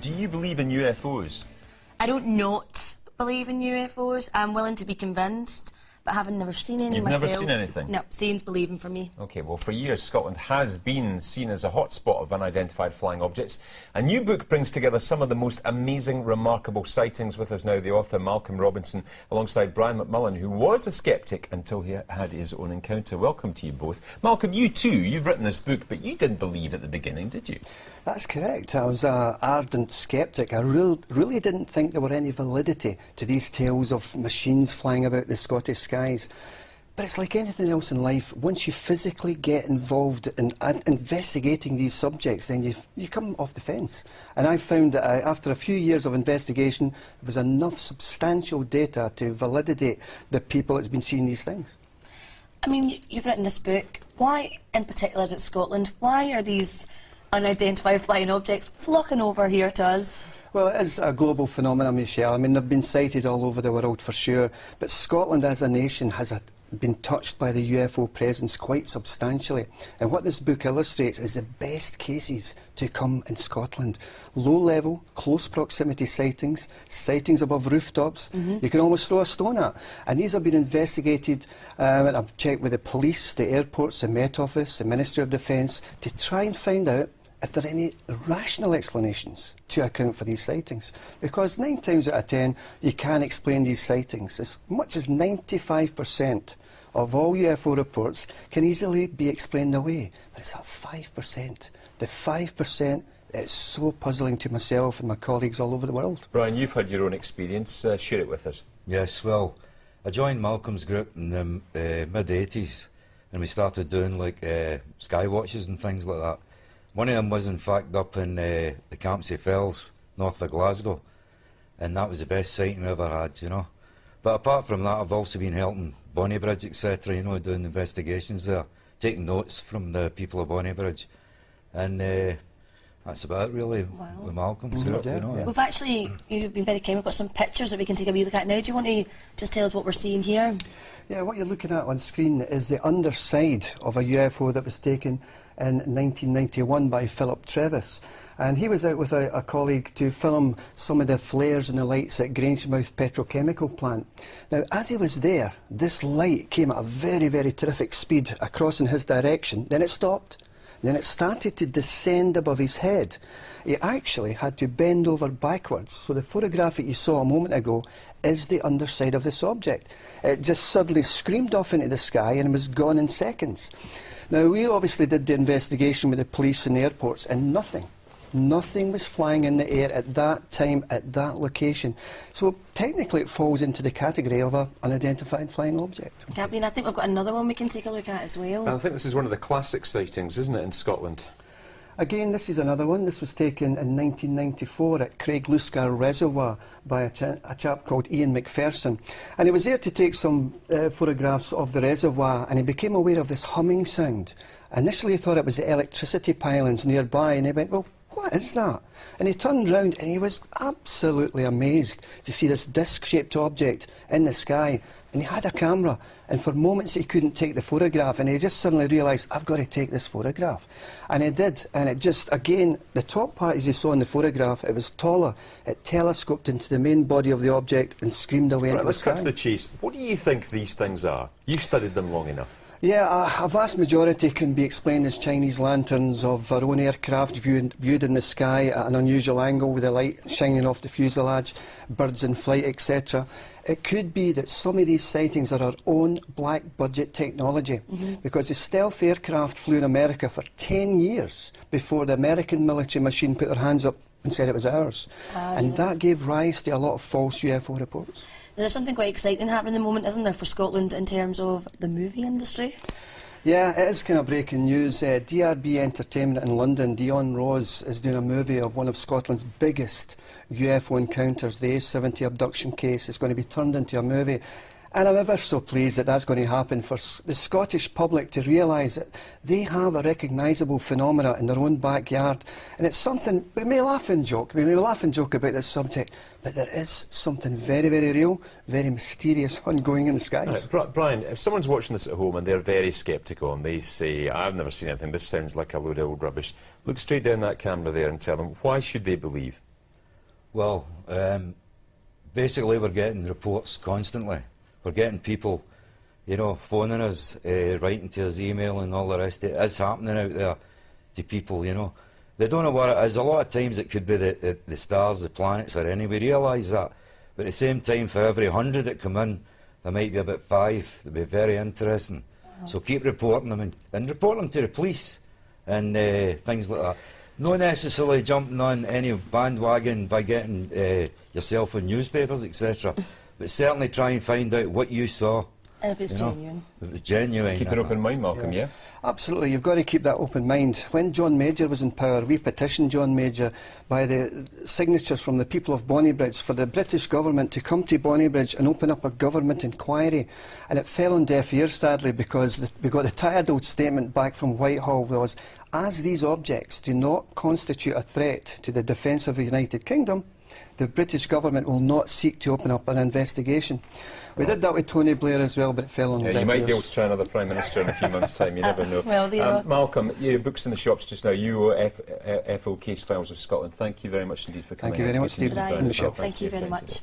do you believe in UFOs? I don't not believe in UFOs. I'm willing to be convinced, but having never seen any myself... You've never seen anything? No, seeing's believing for me. OK, well, for years, Scotland has been seen as a hotspot of unidentified flying objects. A new book brings together some of the most amazing, remarkable sightings. With us now, the author Malcolm Robinson, alongside Brian McMullen, who was a sceptic until he had his own encounter. Welcome to you both. Malcolm, you too, you've written this book, but you didn't believe at the beginning, did you? That's correct. I was an ardent sceptic. I really didn't think there were any validity to these tales of machines flying about the Scottish skies. But it's like anything else in life. Once you physically get involved in investigating these subjects, then you come off the fence. And I found that after a few years of investigation, there was enough substantial data to validate the people that's been seeing these things. I mean, you've written this book. Why, in particular, is it Scotland? Why are these unidentified flying objects flocking over here to us? Well, it is a global phenomenon, Michelle. I mean, they've been sighted all over the world for sure, but Scotland as a nation has been touched by the UFO presence quite substantially. And what this book illustrates is the best cases to come in Scotland. Low-level, close proximity sightings, sightings above rooftops, you can almost throw a stone at. And these have been investigated, and I've checked with the police, the airports, the Met Office, the Ministry of Defence, to try and find out if there are any rational explanations to account for these sightings. Because 9 times out of 10, you can explain these sightings. As much as 95% of all UFO reports can easily be explained away. But it's that 5%. The 5% is so puzzling to myself and my colleagues all over the world. Brian, you've had your own experience. Share it with us. Yes, well, I joined Malcolm's group in the mid-80s, and we started doing like sky watches and things like that. One of them was in fact up in the Campsie Fells, north of Glasgow, and that was the best sighting I ever had, you know. But apart from that, I've also been helping Bonnybridge, etc., you know, doing investigations there, taking notes from the people of Bonnybridge, and that's about it really, with Malcolm's group, you know. We've actually, you've been very kind, we've got some pictures that we can take a wee look at now. Do you want to just tell us what we're seeing here? Yeah, what you're looking at on screen is the underside of a UFO that was taken in 1991 by Philip Trevis. And he was out with a colleague to film some of the flares and the lights at Grangemouth Petrochemical Plant. Now, as he was there, this light came at a very, very terrific speed across in his direction. Then it stopped. Then it started to descend above his head. He actually had to bend over backwards. So the photograph that you saw a moment ago is the underside of this object. It just suddenly screamed off into the sky and was gone in seconds. Now, we obviously did the investigation with the police and the airports, and nothing was flying in the air at that time, at that location. So technically it falls into the category of an unidentified flying object. Gabriel, I think we've got another one we can take a look at as well. I think this is one of the classic sightings, isn't it, in Scotland? Again, this is another one. This was taken in 1994 at Craigluscar Reservoir by a chap called Ian McPherson. And he was there to take some photographs of the reservoir, and he became aware of this humming sound. Initially he thought it was the electricity pylons nearby, and he went, well, what is that? And he turned round and he was absolutely amazed to see this disc-shaped object in the sky. And he had a camera, and for moments he couldn't take the photograph, and he just suddenly realised, I've got to take this photograph. And he did, and it just, again, the top part, as you saw in the photograph, it was taller. It telescoped into the main body of the object and screamed away into the sky. Let's cut to the chase. What do you think these things are? You've studied them long enough. Yeah, a vast majority can be explained as Chinese lanterns of our own aircraft viewed in the sky at an unusual angle with the light shining off the fuselage, birds in flight, etc. It could be that some of these sightings are our own black budget technology, because the stealth aircraft flew in America for 10 years before the American military machine put their hands up and said it was ours. And that gave rise to a lot of false UFO reports. There's something quite exciting happening at the moment, isn't there, for Scotland in terms of the movie industry? Yeah, it is kind of breaking news. DRB Entertainment in London, Dion Rose, is doing a movie of one of Scotland's biggest UFO encounters, the A70 abduction case. It's going to be turned into a movie. And I'm ever so pleased that that's going to happen for the Scottish public to realise that they have a recognisable phenomena in their own backyard. And it's something, we may laugh and joke about this subject, but there is something very, very real, very mysterious ongoing in the skies. Right, Brian, if someone's watching this at home and they're very sceptical and they say, I've never seen anything, this sounds like a load of old rubbish, look straight down that camera there and tell them, why should they believe? Well, basically we're getting reports constantly. We're getting people, you know, phoning us, writing to us, emailing, all the rest. It is happening out there to people, you know. They don't know what it is. A lot of times it could be the stars, the planets, or any. We realise that. But at the same time, for every 100 that come in, there might be about 5. They'll be very interesting. Wow. So keep reporting them and report them to the police and things like that. Not necessarily jumping on any bandwagon by getting yourself in newspapers, etc. But certainly try and find out what you saw. And if it's you know, genuine. if it's genuine. Keep an open mind, Malcolm, yeah? Absolutely, you've got to keep that open mind. When John Major was in power, we petitioned John Major by the signatures from the people of Bonnybridge for the British government to come to Bonnybridge and open up a government inquiry. And it fell on deaf ears, sadly, because we got a tired old statement back from Whitehall was, as these objects do not constitute a threat to the defence of the United Kingdom, the British government will not seek to open up an investigation. We did that with Tony Blair as well, but it fell on deaf ears. You might be able to try another Prime Minister in a few months' time, you never know. Well, there are. Malcolm, your book's in the shops just now, UOFO Case Files of Scotland. Thank you very much indeed for coming. Thank you very much, Stephen. Right. And Michelle. Thank you very much.